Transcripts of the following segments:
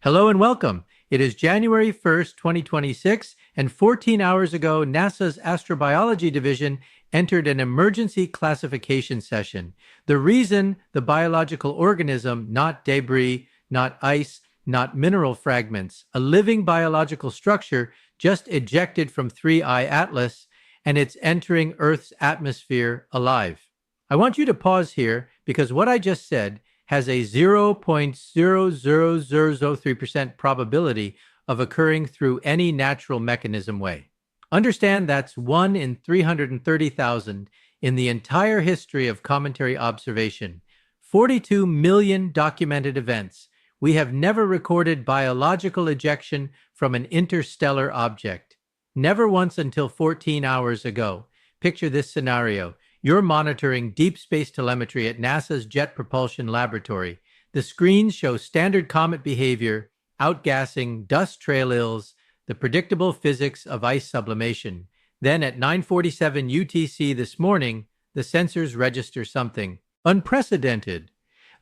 Hello and welcome. It is January 1st, 2026, and 14 hours ago, NASA's Astrobiology Division entered an emergency classification session. The reason the biological organism, not debris, not ice, not mineral fragments, a living biological structure just ejected from 3I Atlas, and it's entering Earth's atmosphere alive. I want you to pause here because what I just said has a 0.00003% probability of occurring through any natural mechanism way. Understand that's 1 in 330,000 in the entire history of cometary observation. 42 million documented events. We have never recorded biological ejection from an interstellar object. Never once until 14 hours ago. Picture this scenario. You're monitoring deep space telemetry at NASA's Jet Propulsion Laboratory. The screens show standard comet behavior, outgassing, dust trails, the predictable physics of ice sublimation. Then at 9:47 UTC this morning, the sensors register something unprecedented.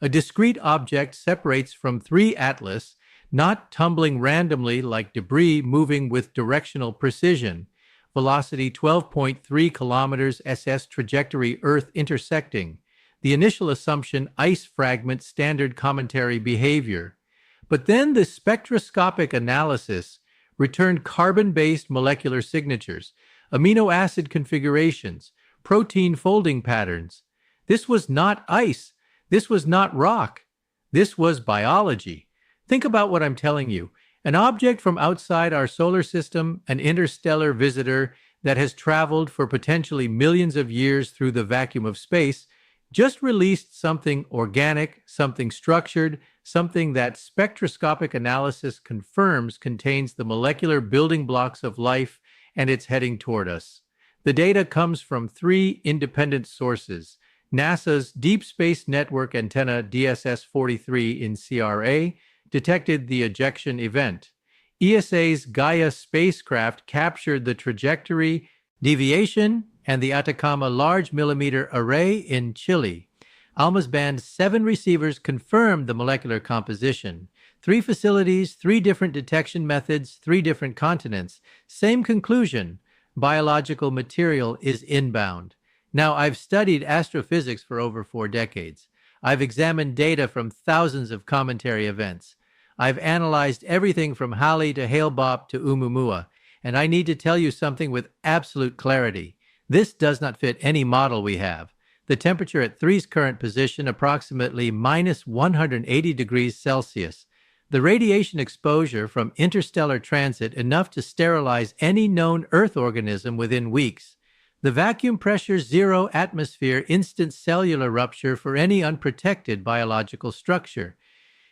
A discrete object separates from 3 Atlas, not tumbling randomly like debris, moving with directional precision. Velocity 12.3 kilometers SS trajectory Earth intersecting. The initial assumption ice fragment standard cometary behavior. But then the spectroscopic analysis returned carbon-based molecular signatures, amino acid configurations, protein folding patterns. This was not ice. This was not rock. This was biology. Think about what I'm telling you. An object from outside our solar system, an interstellar visitor that has traveled for potentially millions of years through the vacuum of space, just released something organic, something structured, something that spectroscopic analysis confirms contains the molecular building blocks of life, and it's heading toward us. The data comes from 3 independent sources: NASA's Deep Space Network antenna DSS-43 in CRA, detected the ejection event. ESA's Gaia spacecraft captured the trajectory, deviation, and the Atacama Large Millimeter Array in Chile. ALMA's Band 7 receivers confirmed the molecular composition. 3 facilities, 3 different detection methods, 3 different continents. Same conclusion. Biological material is inbound. Now, I've studied astrophysics for over 4 decades. I've examined data from thousands of cometary events. I've analyzed everything from Halley to Hale-Bopp to Oumuamua, and I need to tell you something with absolute clarity. This does not fit any model we have. The temperature at 3's current position, approximately minus 180 degrees Celsius. The radiation exposure from interstellar transit enough to sterilize any known Earth organism within weeks. The vacuum pressure 0 atmosphere instant cellular rupture for any unprotected biological structure.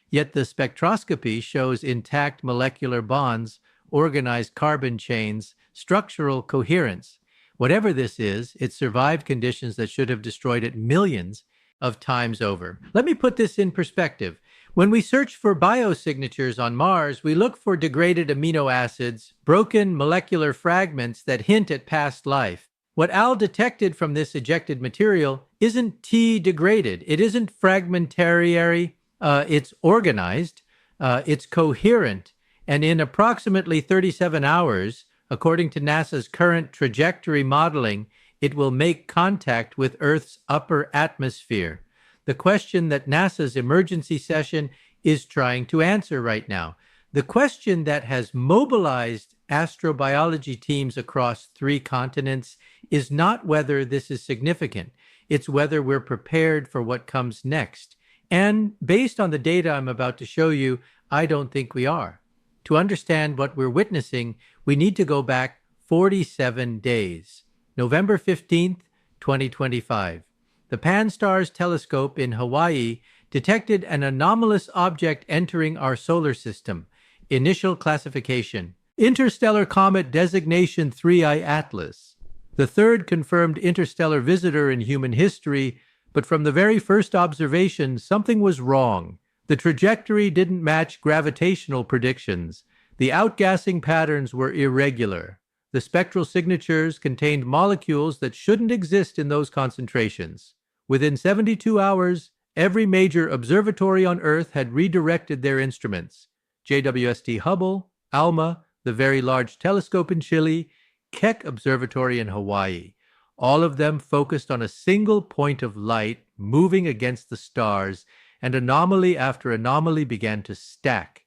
Yet the spectroscopy shows intact molecular bonds, organized carbon chains, structural coherence. Whatever this is, it survived conditions that should have destroyed it millions of times over. Let me put this in perspective. When we search for biosignatures on Mars, we look for degraded amino acids, broken molecular fragments that hint at past life. What Al detected from this ejected material isn't T-degraded. It isn't fragmentary. It's organized. It's coherent. And in approximately 37 hours, according to NASA's current trajectory modeling, it will make contact with Earth's upper atmosphere. The question that NASA's emergency session is trying to answer right now. The question that has mobilized astrobiology teams across 3 continents is not whether this is significant. It's whether we're prepared for what comes next. And based on the data I'm about to show you, I don't think we are. To understand what we're witnessing, we need to go back 47 days. November 15th, 2025. The Pan-STARRS telescope in Hawaii detected an anomalous object entering our solar system. Initial classification: Interstellar Comet Designation 3I Atlas. The 3rd confirmed interstellar visitor in human history, but from the very first observation, something was wrong. The trajectory didn't match gravitational predictions. The outgassing patterns were irregular. The spectral signatures contained molecules that shouldn't exist in those concentrations. Within 72 hours, every major observatory on Earth had redirected their instruments. JWST Hubble, ALMA, the Very Large Telescope in Chile, Keck Observatory in Hawaii. All of them focused on a single point of light moving against the stars, and anomaly after anomaly began to stack.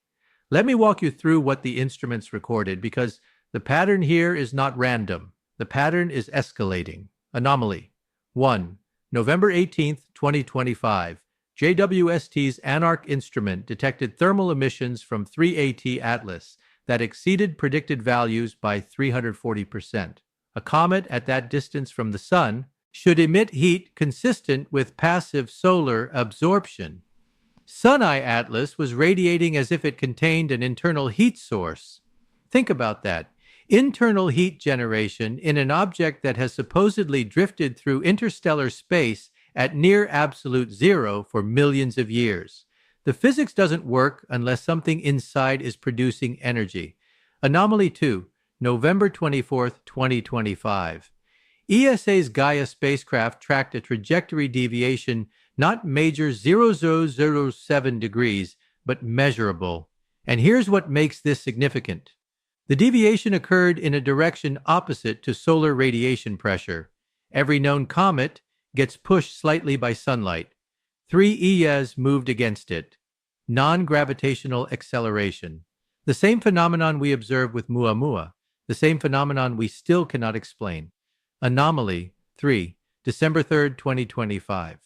Let me walk you through what the instruments recorded, because the pattern here is not random. The pattern is escalating. Anomaly 1. November 18th, 2025. JWST's Anarch instrument detected thermal emissions from 3AT Atlas that exceeded predicted values by 340%. A comet at that distance from the Sun should emit heat consistent with passive solar absorption. Sun-Eye Atlas was radiating as if it contained an internal heat source. Think about that. Internal heat generation in an object that has supposedly drifted through interstellar space at near absolute zero for millions of years. The physics doesn't work unless something inside is producing energy. Anomaly 2, November 24th, 2025. ESA's Gaia spacecraft tracked a trajectory deviation not major 0007 degrees, but measurable. And here's what makes this significant. The deviation occurred in a direction opposite to solar radiation pressure. Every known comet gets pushed slightly by sunlight. 3 ES moved against it. Non-gravitational acceleration. The same phenomenon we observe with Muamua, the same phenomenon we still cannot explain. Anomaly 3, December 3rd, 2025.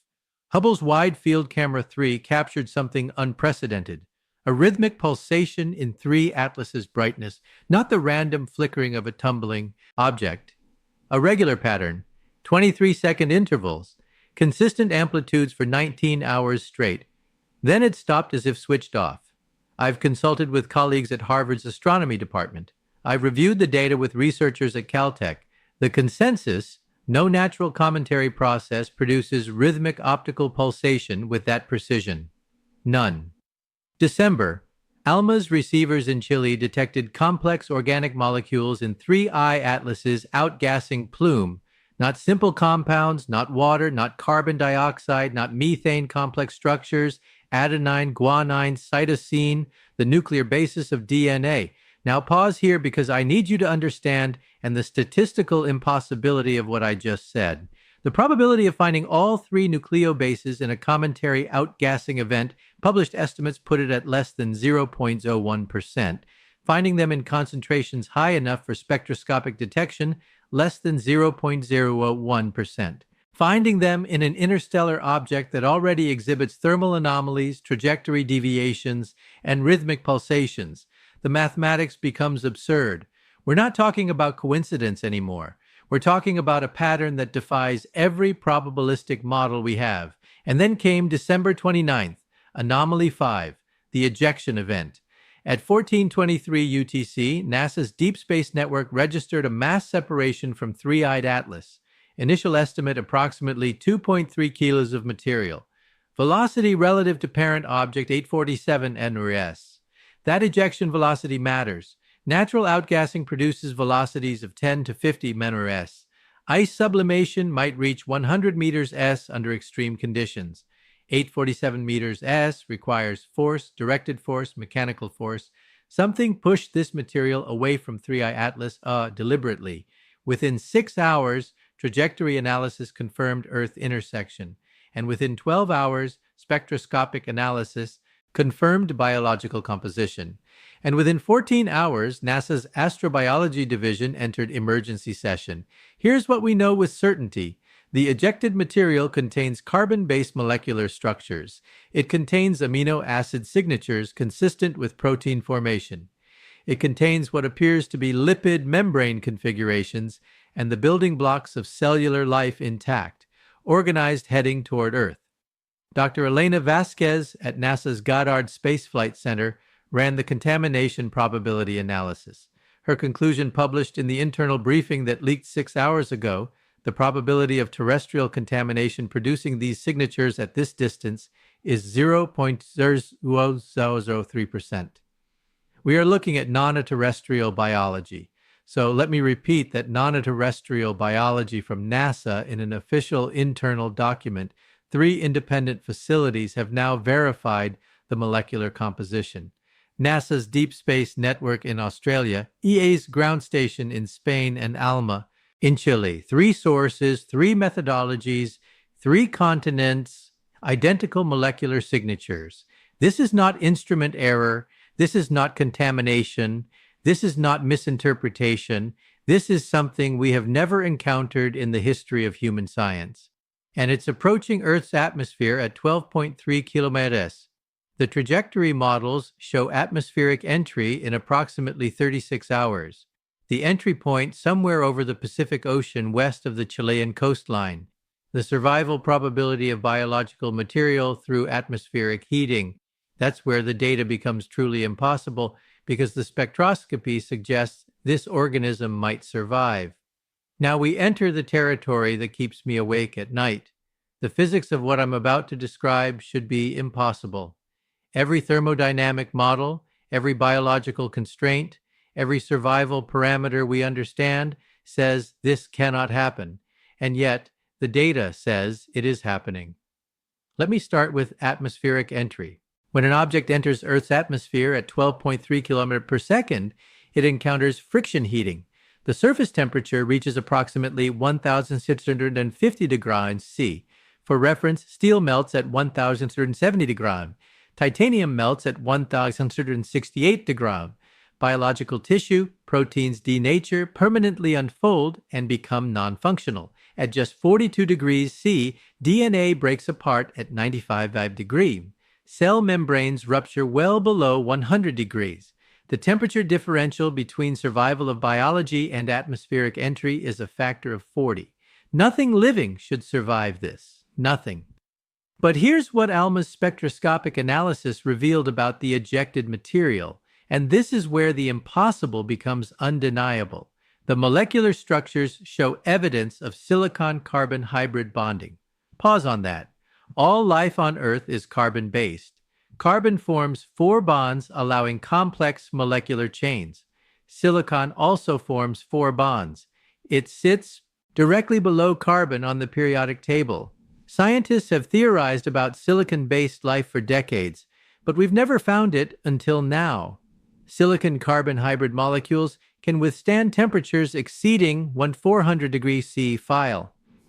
Hubble's Wide Field Camera 3 captured something unprecedented, a rhythmic pulsation in 3 Atlas's brightness, not the random flickering of a tumbling object. A regular pattern, 23-second intervals, consistent amplitudes for 19 hours straight. Then it stopped as if switched off. I've consulted with colleagues at Harvard's astronomy department. I've reviewed the data with researchers at Caltech. The consensus, no natural cometary process produces rhythmic optical pulsation with that precision. None. December. ALMA's receivers in Chile detected complex organic molecules in 3I Atlas's outgassing plume, not simple compounds, not water, not carbon dioxide, not methane complex structures, adenine, guanine, cytosine, the nuclear basis of DNA. Now pause here because I need you to understand and the statistical impossibility of what I just said. The probability of finding all 3 nucleobases in a cometary outgassing event, published estimates put it at less than 0.01%. Finding them in concentrations high enough for spectroscopic detection, less than 0.01%. Finding them in an interstellar object that already exhibits thermal anomalies, trajectory deviations, and rhythmic pulsations. The mathematics becomes absurd. We're not talking about coincidence anymore. We're talking about a pattern that defies every probabilistic model we have. And then came December 29th, Anomaly 5, the ejection event. At 1423 UTC, NASA's Deep Space Network registered a mass separation from 3-eyed Atlas. Initial estimate approximately 2.3 kilos of material. Velocity relative to parent object 847 nRS. That ejection velocity matters. Natural outgassing produces velocities of 10 to 50 nRS. Ice sublimation might reach 100 meters s under extreme conditions. 847 meters s requires force, directed force, mechanical force. Something pushed this material away from 3I Atlas deliberately. Within 6 hours, trajectory analysis confirmed Earth intersection. And within 12 hours, spectroscopic analysis confirmed biological composition. And within 14 hours, NASA's Astrobiology Division entered emergency session. Here's what we know with certainty. The ejected material contains carbon-based molecular structures. It contains amino acid signatures consistent with protein formation. It contains what appears to be lipid membrane configurations and the building blocks of cellular life intact, organized heading toward Earth. Dr. Elena Vasquez at NASA's Goddard Space Flight Center ran the contamination probability analysis. Her conclusion, published in the internal briefing that leaked 6 hours ago, the probability of terrestrial contamination producing these signatures at this distance is 0.0003%. We are looking at non-terrestrial biology. So let me repeat that non-terrestrial biology from NASA in an official internal document. 3 independent facilities have now verified the molecular composition. NASA's Deep Space Network in Australia, EA's ground station in Spain, and ALMA in Chile. 3 sources, 3 methodologies, 3 continents, identical molecular signatures. This is not instrument error. This is not contamination. This is not misinterpretation. This is something we have never encountered in the history of human science. And it's approaching Earth's atmosphere at 12.3 kilometers. The trajectory models show atmospheric entry in approximately 36 hours. The entry point somewhere over the Pacific Ocean west of the Chilean coastline. The survival probability of biological material through atmospheric heating. That's where the data becomes truly impossible because the spectroscopy suggests this organism might survive. Now we enter the territory that keeps me awake at night. The physics of what I'm about to describe should be impossible. Every thermodynamic model, every biological constraint, every survival parameter we understand says this cannot happen, and yet the data says it is happening. Let me start with atmospheric entry. When an object enters Earth's atmosphere at 12.3 kilometers per second, it encounters friction heating. The surface temperature reaches approximately 1,650 degrees C. For reference, steel melts at 1,670 degrees. Titanium melts at 1,668 degrees. Biological tissue, proteins denature, permanently unfold, and become non-functional. At just 42 degrees C, DNA breaks apart at 95 degrees. Cell membranes rupture well below 100 degrees. The temperature differential between survival of biology and atmospheric entry is a factor of 40. Nothing living should survive this. Nothing. But here's what ALMA's spectroscopic analysis revealed about the ejected material, and this is where the impossible becomes undeniable. The molecular structures show evidence of silicon-carbon hybrid bonding. Pause on that. All life on Earth is carbon-based. Carbon forms 4 bonds, allowing complex molecular chains. Silicon also forms 4 bonds. It sits directly below carbon on the periodic table. Scientists have theorized about silicon-based life for decades, but we've never found it until now. Silicon-carbon hybrid molecules can withstand temperatures exceeding 1400 degrees C.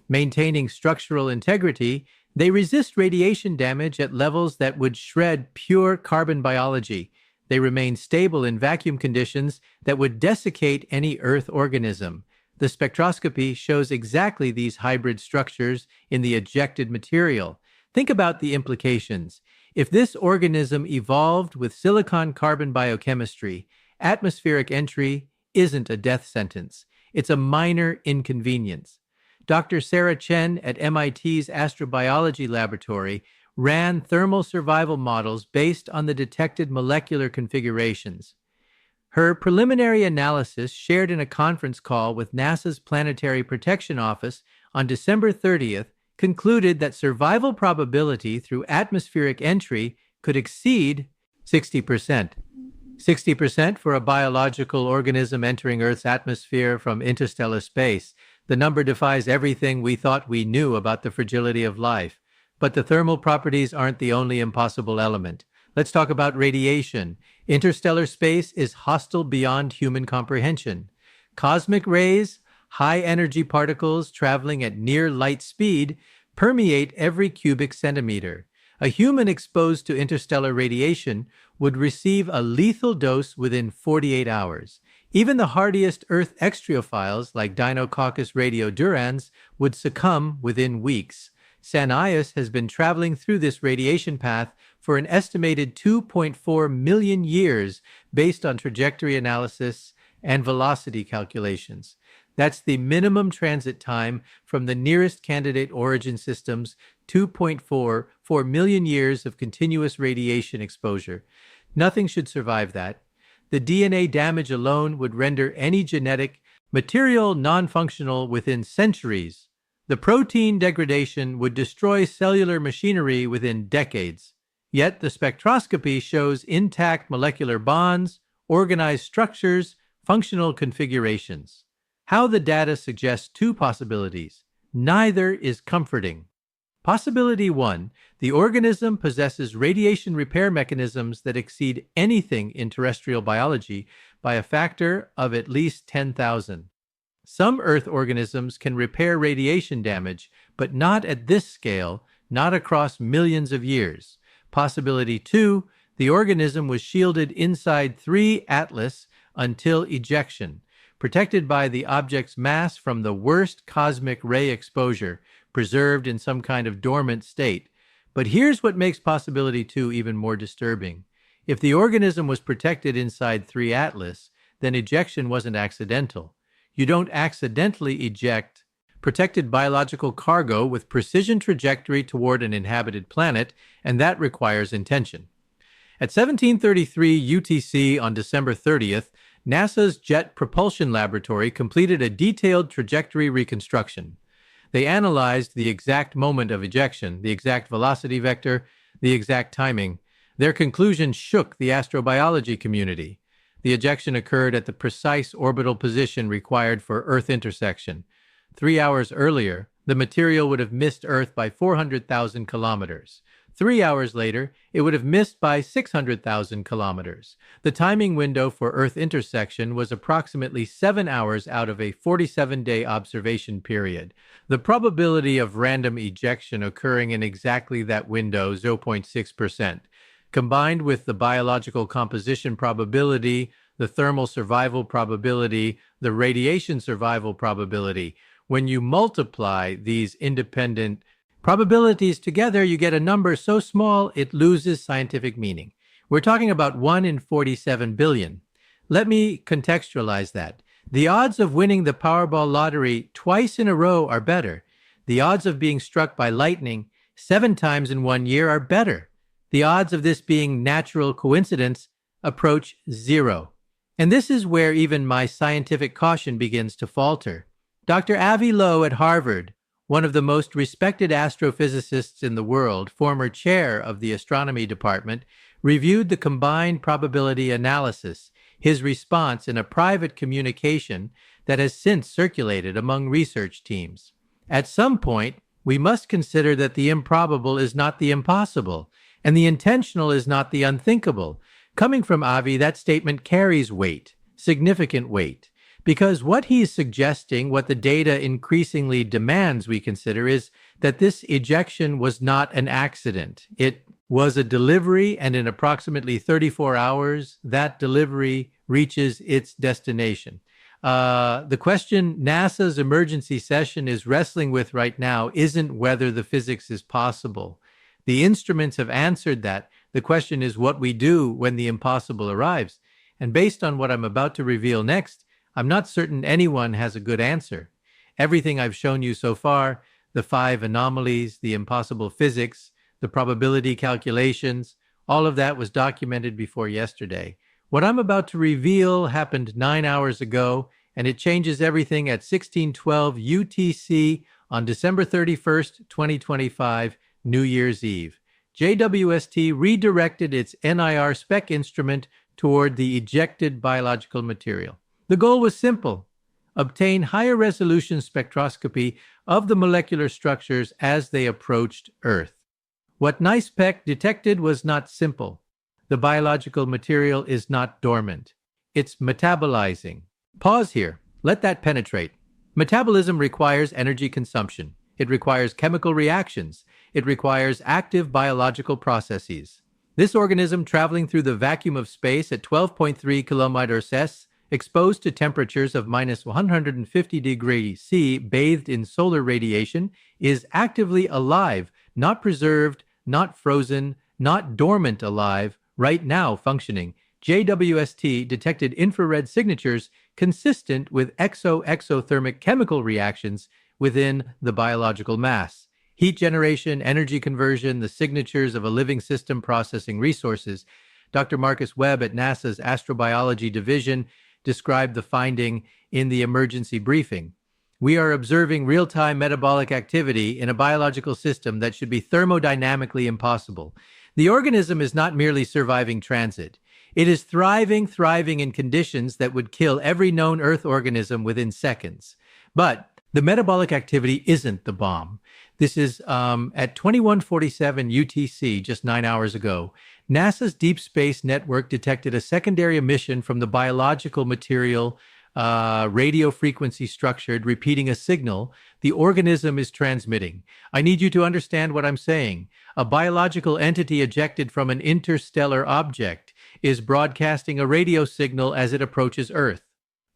Maintaining structural integrity, they resist radiation damage at levels that would shred pure carbon biology. They remain stable in vacuum conditions that would desiccate any Earth organism. The spectroscopy shows exactly these hybrid structures in the ejected material. Think about the implications. If this organism evolved with silicon-carbon biochemistry, atmospheric entry isn't a death sentence. It's a minor inconvenience. Dr. Sarah Chen at MIT's Astrobiology Laboratory ran thermal survival models based on the detected molecular configurations. Her preliminary analysis, shared in a conference call with NASA's Planetary Protection Office on December 30th, concluded that survival probability through atmospheric entry could exceed 60%. 60% for a biological organism entering Earth's atmosphere from interstellar space. The number defies everything we thought we knew about the fragility of life. But the thermal properties aren't the only impossible element. Let's talk about radiation. Interstellar space is hostile beyond human comprehension. Cosmic rays, high-energy particles traveling at near light speed, permeate every cubic centimeter. A human exposed to interstellar radiation would receive a lethal dose within 48 hours. Even the hardiest Earth extriophiles, like Deinococcus radiodurans, would succumb within weeks. Sanias has been traveling through this radiation path for an estimated 2.4 million years based on trajectory analysis and velocity calculations. That's the minimum transit time from the nearest candidate origin systems, 2.4 million years of continuous radiation exposure. Nothing should survive that. The DNA damage alone would render any genetic material non-functional within centuries. The protein degradation would destroy cellular machinery within decades. Yet the spectroscopy shows intact molecular bonds, organized structures, functional configurations. How the data suggests 2 possibilities. Neither is comforting. Possibility 1. The organism possesses radiation repair mechanisms that exceed anything in terrestrial biology by a factor of at least 10,000. Some Earth organisms can repair radiation damage, but not at this scale, not across millions of years. Possibility 2. The organism was shielded inside 3 Atlas until ejection, protected by the object's mass from the worst cosmic ray exposure, preserved in some kind of dormant state. But here's what makes possibility 2 even more disturbing. If the organism was protected inside 3 Atlas, then ejection wasn't accidental. You don't accidentally eject protected biological cargo with precision trajectory toward an inhabited planet, and that requires intention. At 1733 UTC on December 30th, NASA's Jet Propulsion Laboratory completed a detailed trajectory reconstruction. They analyzed the exact moment of ejection, the exact velocity vector, the exact timing. Their conclusion shook the astrobiology community. The ejection occurred at the precise orbital position required for Earth intersection. 3 hours earlier, the material would have missed Earth by 400,000 kilometers. 3 hours later, it would have missed by 600,000 kilometers. The timing window for Earth intersection was approximately 7 hours out of a 47-day observation period. The probability of random ejection occurring in exactly that window, 0.6%, combined with the biological composition probability, the thermal survival probability, the radiation survival probability. When you multiply these independent probabilities together, you get a number so small it loses scientific meaning. We're talking about 1 in 47 billion. Let me contextualize that. The odds of winning the Powerball lottery twice in a row are better. The odds of being struck by lightning 7 times in 1 year are better. The odds of this being natural coincidence approach 0. And this is where even my scientific caution begins to falter. Dr. Avi Loeb at Harvard, one of the most respected astrophysicists in the world, former chair of the astronomy department, reviewed the combined probability analysis, his response in a private communication that has since circulated among research teams. At some point, we must consider that the improbable is not the impossible, and the intentional is not the unthinkable. Coming from Avi, that statement carries weight, significant weight. Because what he's suggesting, what the data increasingly demands we consider, is that this ejection was not an accident. It was a delivery, and in approximately 34 hours, that delivery reaches its destination. The question NASA's emergency session is wrestling with right now isn't whether the physics is possible. The instruments have answered that. The question is what we do when the impossible arrives. And based on what I'm about to reveal next, I'm not certain anyone has a good answer. Everything I've shown you so far, the 5 anomalies, the impossible physics, the probability calculations, all of that was documented before yesterday. What I'm about to reveal happened 9 hours ago, and it changes everything at 1612 UTC on December 31st, 2025, New Year's Eve. JWST redirected its NIR spec instrument toward the ejected biological material. The goal was simple: obtain higher resolution spectroscopy of the molecular structures as they approached Earth. What NISPEC detected was not simple. The biological material is not dormant. It's metabolizing. Pause here. Let that penetrate. Metabolism requires energy consumption. It requires chemical reactions. It requires active biological processes. This organism traveling through the vacuum of space at 12.3 kilometers s, exposed to temperatures of minus 150 degrees C, bathed in solar radiation, is actively alive, not preserved, not frozen, not dormant alive, right now functioning. JWST detected infrared signatures consistent with exothermic chemical reactions within the biological mass. Heat generation, energy conversion, the signatures of a living system processing resources. Dr. Marcus Webb at NASA's Astrobiology Division described the finding in the emergency briefing. We are observing real-time metabolic activity in a biological system that should be thermodynamically impossible. The organism is not merely surviving transit. It is thriving in conditions that would kill every known Earth organism within seconds. But the metabolic activity isn't the bomb. This is at 21:47 UTC, just 9 hours ago. NASA's Deep Space Network detected a secondary emission from the biological material radio frequency structured, repeating a signal the organism is transmitting. I need you to understand what I'm saying. A biological entity ejected from an interstellar object is broadcasting a radio signal as it approaches Earth.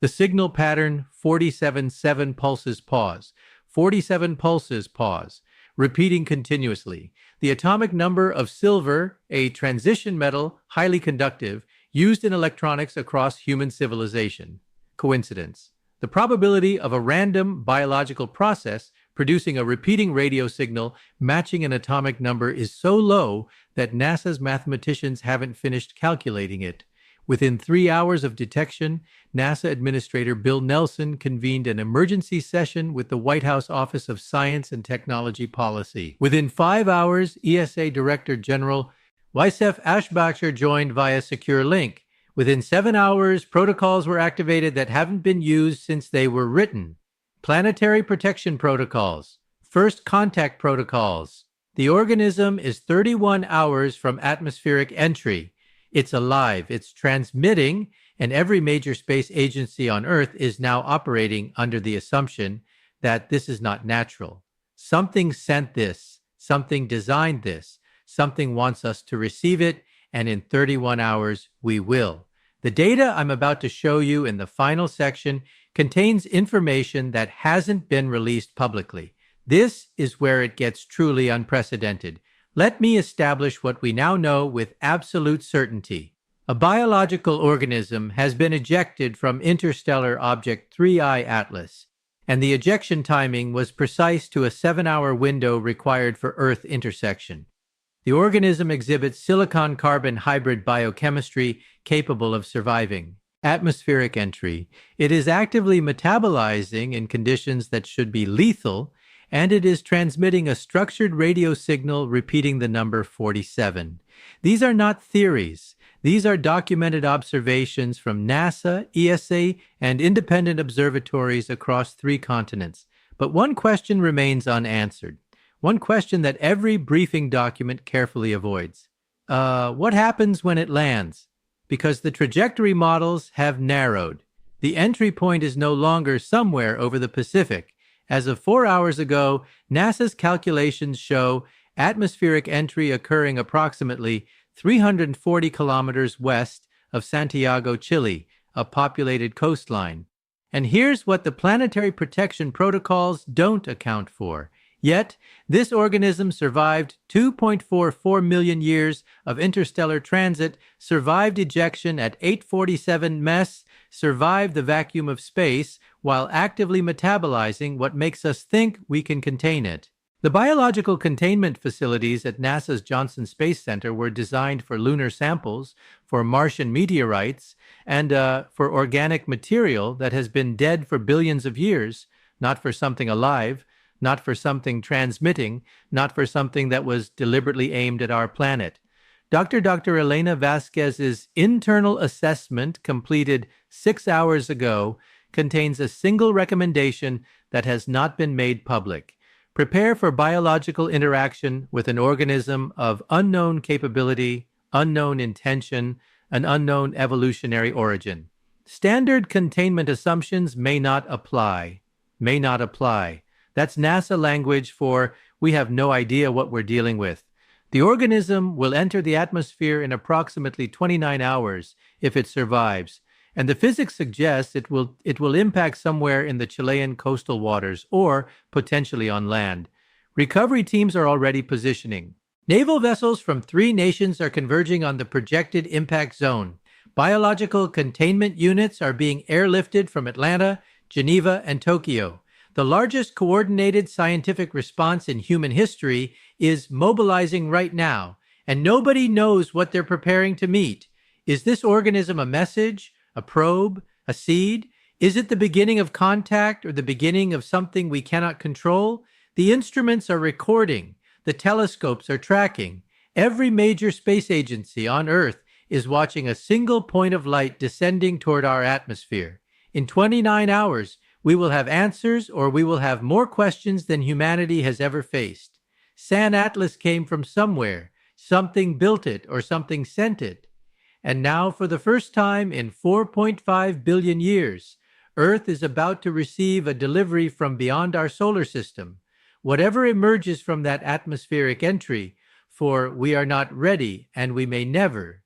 The signal pattern 47-7 pulses pause. 47 pulses pause, repeating continuously. The atomic number of silver, a transition metal, highly conductive, used in electronics across human civilization. Coincidence. The probability of a random biological process producing a repeating radio signal matching an atomic number is so low that NASA's mathematicians haven't finished calculating it. Within 3 hours of detection, NASA Administrator Bill Nelson convened an emergency session with the White House Office of Science and Technology Policy. Within 5 hours, ESA Director General Weissef Ashbacher joined via secure link. Within 7 hours, protocols were activated that haven't been used since they were written. Planetary protection protocols, first contact protocols. The organism is 31 hours from atmospheric entry. It's alive, it's transmitting, and every major space agency on Earth is now operating under the assumption that this is not natural. Something sent this, something designed this, something wants us to receive it, and in 31 hours we will. The data I'm about to show you in the final section contains information that hasn't been released publicly. This is where it gets truly unprecedented. Let me establish what we now know with absolute certainty. A biological organism has been ejected from interstellar object 3I Atlas, and the ejection timing was precise to a 7-hour window required for Earth intersection. The organism exhibits silicon-carbon hybrid biochemistry capable of surviving atmospheric entry. It is actively metabolizing in conditions that should be lethal, and it is transmitting a structured radio signal repeating the number 47. These are not theories. These are documented observations from NASA, ESA, and independent observatories across 3 continents. But one question remains unanswered. One question that every briefing document carefully avoids. What happens when it lands? Because the trajectory models have narrowed. The entry point is no longer somewhere over the Pacific. As of 4 hours ago, NASA's calculations show atmospheric entry occurring approximately 340 kilometers west of Santiago, Chile, a populated coastline. And here's what the planetary protection protocols don't account for. Yet, this organism survived 2.44 million years of interstellar transit, survived ejection at 847 MES, survived the vacuum of space, while actively metabolizing what makes us think we can contain it. The biological containment facilities at NASA's Johnson Space Center were designed for lunar samples, for Martian meteorites, and for organic material that has been dead for billions of years, not for something alive, not for something transmitting, not for something that was deliberately aimed at our planet. Dr. Elena Vasquez's internal assessment, completed 6 hours ago, contains a single recommendation that has not been made public. Prepare for biological interaction with an organism of unknown capability, unknown intention, and unknown evolutionary origin. Standard containment assumptions may not apply. May not apply. That's NASA language for we have no idea what we're dealing with. The organism will enter the atmosphere in approximately 29 hours if it survives, and the physics suggests it will impact somewhere in the Chilean coastal waters or potentially on land. Recovery teams are already positioning. Naval vessels from 3 nations are converging on the projected impact zone. Biological containment units are being airlifted from Atlanta, Geneva, and Tokyo. The largest coordinated scientific response in human history is mobilizing right now, and nobody knows what they're preparing to meet. Is this organism a message, a probe, a seed? Is it the beginning of contact or the beginning of something we cannot control? The instruments are recording. The telescopes are tracking. Every major space agency on Earth is watching a single point of light descending toward our atmosphere. In 29 hours, We will have answers, or we will have more questions than humanity has ever faced. San Atlas came from somewhere. Something built it, or something sent it. And now, for the first time in 4.5 billion years, Earth is about to receive a delivery from beyond our solar system. Whatever emerges from that atmospheric entry, for we are not ready and we may never